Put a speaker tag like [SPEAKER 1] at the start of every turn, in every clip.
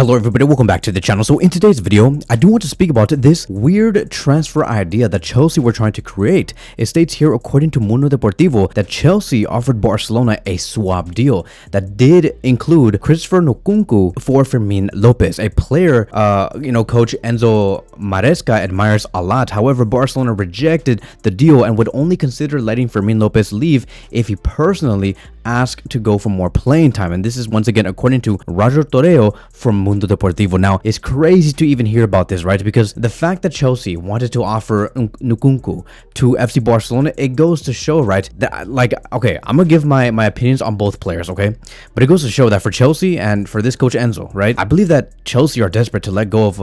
[SPEAKER 1] Hello everybody, welcome back to the channel. So in today's video, I do want to speak about this weird transfer idea that Chelsea were trying to create. It states here, according to Mundo Deportivo, that Chelsea offered Barcelona a swap deal that did include Christopher Nkunku for Fermin Lopez, a player, Coach Enzo Maresca admires a lot. However, Barcelona rejected the deal and would only consider letting Fermin Lopez leave if he personally asked to go for more playing time. And this is once again according to Roger Torreo from Mundo Deportivo. Now, it's crazy to even hear about this, right? Because the fact that Chelsea wanted to offer Nkunku to FC Barcelona, it goes to show, right, that, like, okay, I'm gonna give my opinions on both players, okay? But it goes to show that for Chelsea and for this coach Enzo, right, I believe that Chelsea are desperate to let go of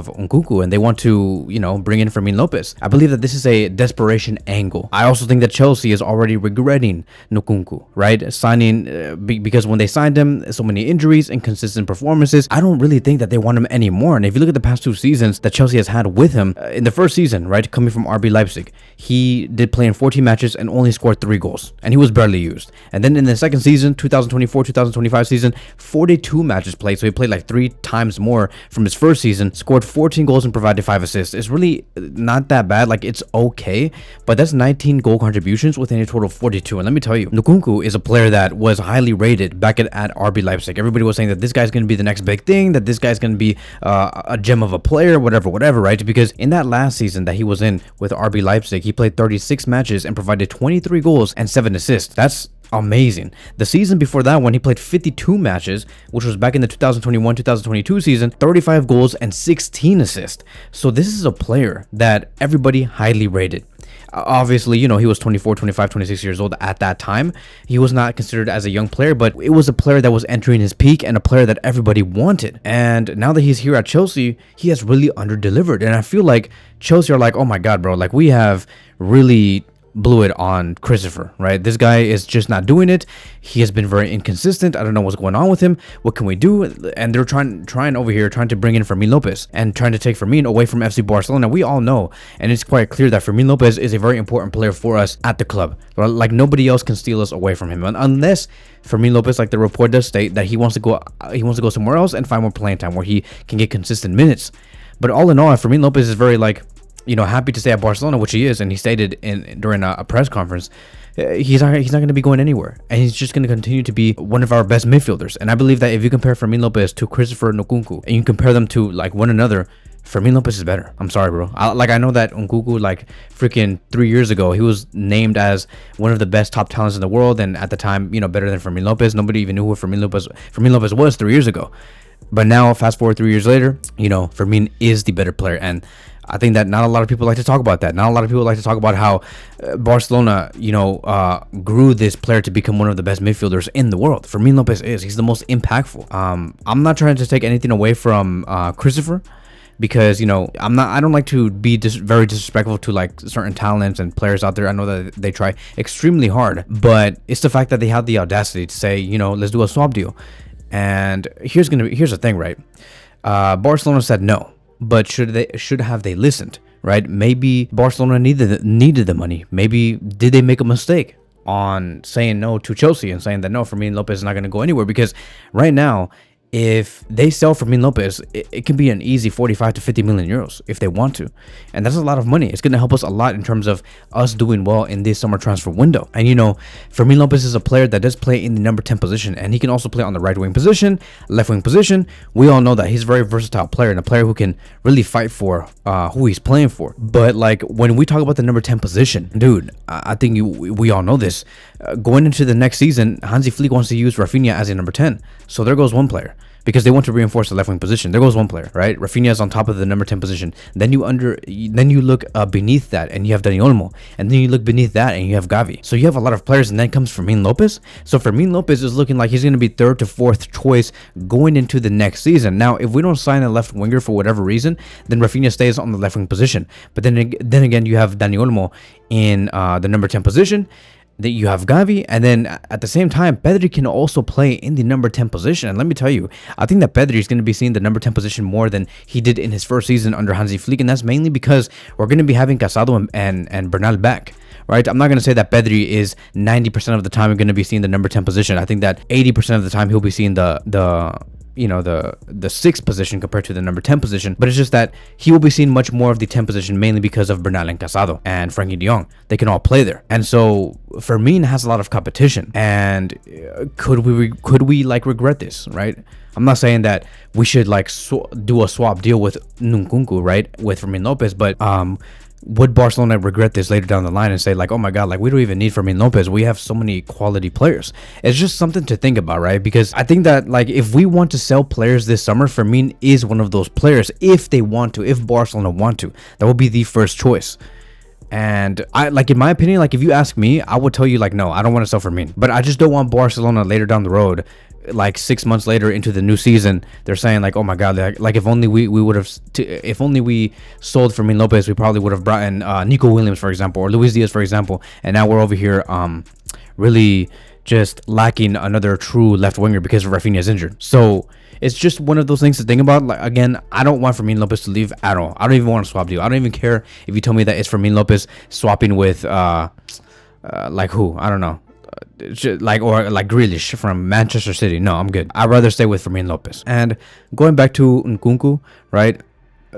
[SPEAKER 1] Nkunku, and they want to, bring in Fermin Lopez. I believe that this is a desperation angle. I also think that Chelsea is already regretting Nkunku, right, signing because when they signed him, so many injuries, inconsistent performances. I don't really think that they want him anymore. And if you look at the past two seasons that Chelsea has had with him, in the first season, right, coming from RB Leipzig, he did play in 14 matches and only scored 3 goals, and he was barely used. And then in the second season, 2024-2025 season, 42 matches played, so he played like 3 times more from his first season, scored 14 goals and provided 5 assists. It's really not that bad. Like, it's okay, but that's 19 goal contributions within a total of 42. And let me tell you, Nkunku is a player that was highly rated back at RB Leipzig. Everybody was saying that this guy's going to be the next big thing, that this guy's going to be a gem of a player, whatever, right? Because in that last season that he was in with RB Leipzig, he played 36 matches and provided 23 goals and 7 assists. That's amazing. The season before that one, he played 52 matches, which was back in the 2021-2022 season, 35 goals and 16 assists. So this is a player that everybody highly rated. Obviously, he was 24, 25, 26 years old at that time. He was not considered as a young player, but it was a player that was entering his peak and a player that everybody wanted. And now that he's here at Chelsea, he has really under-delivered. And I feel like Chelsea are like, oh my God, bro, like we have really blew it on Christopher, right? This guy is just not doing it. He has been very inconsistent. I don't know what's going on with him. What can we do? And they're trying over here, trying to bring in Fermin Lopez and trying to take Fermin away from FC Barcelona. We all know, and it's quite clear that Fermin Lopez is a very important player for us at the club. Like, nobody else can steal us away from him, unless Fermin Lopez, like the report does state, that he wants to go somewhere else and find more playing time where he can get consistent minutes. But all in all, Fermin Lopez is very happy to stay at Barcelona, which he is, and he stated during a press conference, he's not going to be going anywhere, and he's just going to continue to be one of our best midfielders. And I believe that if you compare Fermin Lopez to Christopher Nkunku, and you compare them to like one another, Fermin Lopez is better. I'm sorry, bro. I know that Nkunku, like freaking 3 years ago, he was named as one of the best top talents in the world, and at the time, better than Fermin Lopez. Nobody even knew who Fermin Lopez was 3 years ago. But now, fast forward 3 years later, Fermin is the better player. And I think that not a lot of people like to talk about that. Not a lot of people like to talk about how Barcelona, grew this player to become one of the best midfielders in the world. Fermin Lopez he's the most impactful. I'm not trying to take anything away from Christopher, because I don't like to be very disrespectful to like certain talents and players out there. I know that they try extremely hard, but it's the fact that they had the audacity to say, let's do a swap deal. And here's the thing, right? Barcelona said no, but should have they listened, right? Maybe Barcelona needed the money. Maybe did they make a mistake on saying no to Chelsea and saying that no, Fermin Lopez is not going to go anywhere? Because right now, if they sell Fermin Lopez, it can be an easy 45 to 50 million euros if they want to. And that's a lot of money. It's going to help us a lot in terms of us doing well in this summer transfer window. And Fermin Lopez is a player that does play in the number 10 position, and he can also play on the right wing position, left wing position. We all know that he's a very versatile player and a player who can really fight for who he's playing for. But like, when we talk about the number 10 position, dude, I think we all know this. Going into the next season, Hansi Flick wants to use Rafinha as a number 10. So there goes one player, because they want to reinforce the left wing position. There goes one player, right? Rafinha is on top of the number 10 position. Then you look beneath that, and you have Dani Olmo, and then you look beneath that, and you have Gavi. So you have a lot of players, and then comes Fermin Lopez. So Fermin Lopez is looking like he's going to be 3rd to 4th choice going into the next season. Now, if we don't sign a left winger for whatever reason, then Rafinha stays on the left wing position. But then again, you have Dani Olmo in the number 10 position. That you have Gavi, and then at the same time, Pedri can also play in the number 10 position. And let me tell you, I think that Pedri is going to be seeing the number 10 position more than he did in his first season under Hansi Flick, and that's mainly because we're going to be having Casado and Bernal back, right? I'm not going to say that Pedri is 90% of the time going to be seeing the number 10 position. I think that 80% of the time he'll be seeing the the sixth position compared to the number 10 position, but it's just that he will be seeing much more of the 10 position, mainly because of Bernal and Casado and Frankie de Jong. They can all play there, and so Fermin has a lot of competition. And could we like regret this, right? I'm not saying that we should like do a swap deal with Nkunku, right, with Fermin Lopez, but would Barcelona regret this later down the line and say like, oh my god, like we don't even need Fermin Lopez, we have so many quality players? It's just something to think about, right? Because I think that like if we want to sell players this summer, Fermin is one of those players. If they want to, if Barcelona want to, that would be the first choice. And I like, in my opinion, like if you ask me, I would tell you like, no, I don't want to sell Fermin, but I just don't want Barcelona later down the road, like 6 months later into the new season, they're saying like, oh my god, like if only we would have if only we sold Fermin Lopez, we probably would have brought in Nico Williams, for example, or Luis Diaz, for example, and now we're over here really just lacking another true left winger because Rafinha is injured. So it's just one of those things to think about. Like, again, I don't want Fermin Lopez to leave at all. I don't even want to swap deal. I don't even care if you tell me that it's Fermin Lopez swapping with like who, I don't know, like, or like Grealish from Manchester City. No, I'm good. I'd rather stay with Fermin Lopez. And going back to Nkunku, right?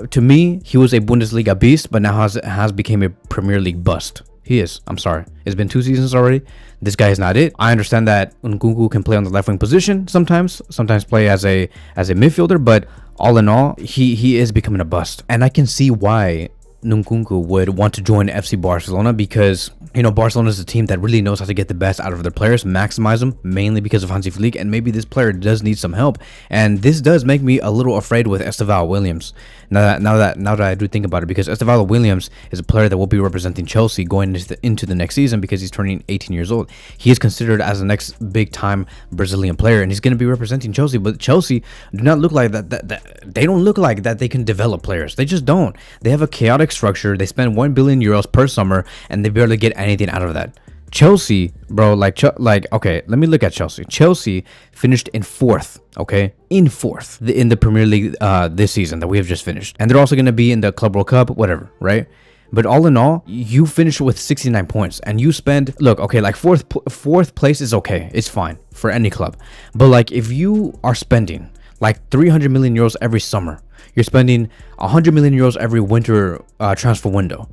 [SPEAKER 1] To me, he was a Bundesliga beast, but now has become a Premier League bust. He is. I'm sorry. It's been 2 seasons already. This guy is not it. I understand that Nkunku can play on the left wing position sometimes play as a midfielder, but all in all, he is becoming a bust. And I can see why Nkunku would want to join FC Barcelona, because Barcelona is a team that really knows how to get the best out of their players, maximize them, mainly because of Hansi Flick, and maybe this player does need some help. And this does make me a little afraid with Estevao Williams. Now that I do think about it, because Estevao Williams is a player that will be representing Chelsea going into the next season because he's turning 18 years old. He is considered as the next big time Brazilian player, and he's going to be representing Chelsea. But Chelsea do not look like that. They don't look like that they can develop players. They just don't. They have a chaotic structure. They spend 1 billion euros per summer, and they barely get anything out of that. Chelsea, bro, like okay, let me look at Chelsea. Chelsea finished in 4th, okay, in 4th in the Premier League this season that we have just finished, and they're also going to be in the Club World Cup, whatever, right? But all in all, you finish with 69 points, and you spend, look, okay, like fourth place is okay, it's fine for any club, but like if you are spending like 300 million euros every summer, you're spending 100 million euros every winter transfer window.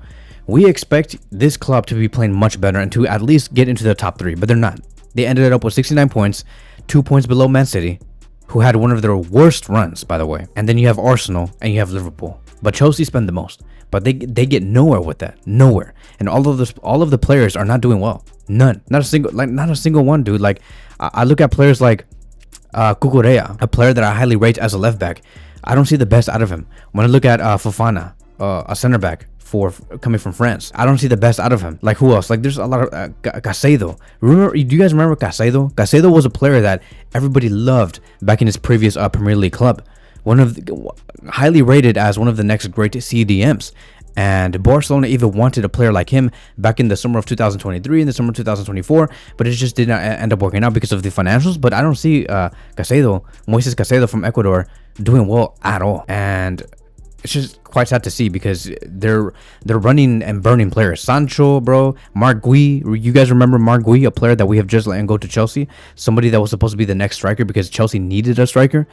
[SPEAKER 1] We expect this club to be playing much better and to at least get into the top 3, but they're not. They ended up with 69 points, 2 points below Man City, who had one of their worst runs, by the way. And then you have Arsenal and you have Liverpool. But Chelsea spend the most, but they get nowhere with that, nowhere. And all of the players are not doing well. None, not a single one, dude. Like I look at players like Cucurella, a player that I highly rate as a left back. I don't see the best out of him. When I look at Fofana, a center back coming from France, I don't see the best out of him. Like who else? Like there's a lot of Caicedo. Do you guys remember Caicedo? Caicedo was a player that everybody loved back in his previous Premier League club. Highly rated as one of the next great CDMs. And Barcelona even wanted a player like him back in the summer of 2023 and the summer of 2024, but it just did not end up working out because of the financials. But I don't see Moises Caicedo from Ecuador doing well at all. And it's just quite sad to see because they're running and burning players. Sancho, bro, Marc Gui. You guys remember Marc Gui, a player that we have just let go to Chelsea, somebody that was supposed to be the next striker because Chelsea needed a striker.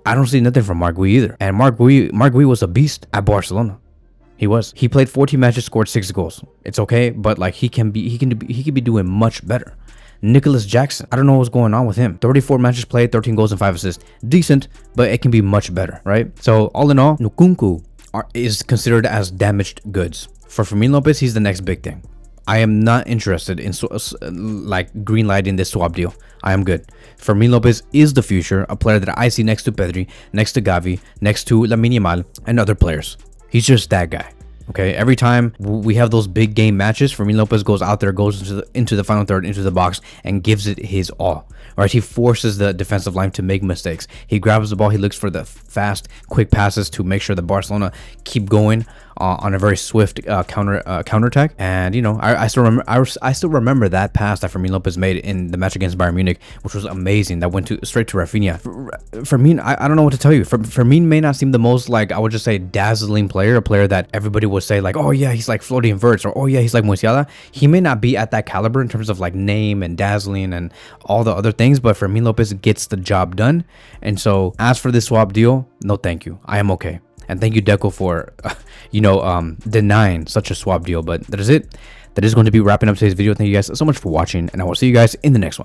[SPEAKER 1] I don't see nothing from Marc Gui either. And Marc Gui was a beast at Barcelona. He played 14 matches, scored 6 goals. It's okay, but like he can be doing much better. Nicholas Jackson, I don't know what's going on with him. 34 matches played, 13 goals and 5 assists. Decent, but it can be much better, right? So all in all, Nkunku is considered as damaged goods. For Fermin Lopez, he's the next big thing. I am not interested in green lighting this swap deal. I am good. Fermin Lopez is the future, a player that I see next to Pedri, next to Gavi, next to Lamine Yamal, and other players. He's just that guy. Okay, every time we have those big game matches, Fermin Lopez goes out there, goes into the final third, into the box, and gives it his all. Right, he forces the defensive line to make mistakes. He grabs the ball, he looks for the fast, quick passes to make sure that Barcelona keep going on a very swift counterattack. And you know, I still remember I still remember that pass that Fermin Lopez made in the match against Bayern Munich, which was amazing. That went straight to Rafinha. Fermin, I don't know what to tell you. Fermin may not seem the most, like, I would just say, dazzling player, a player that everybody would say like, oh yeah, he's like floating verts, or oh yeah, he's like Musiala. He may not be at that caliber in terms of like name and dazzling and all the other things, but Fermin Lopez gets the job done. And so as for this swap deal, no thank you, I am okay. And thank you, Deco, for denying such a swap deal. But that is it. That is going to be wrapping up today's video. Thank you guys so much for watching, and I will see you guys in the next one.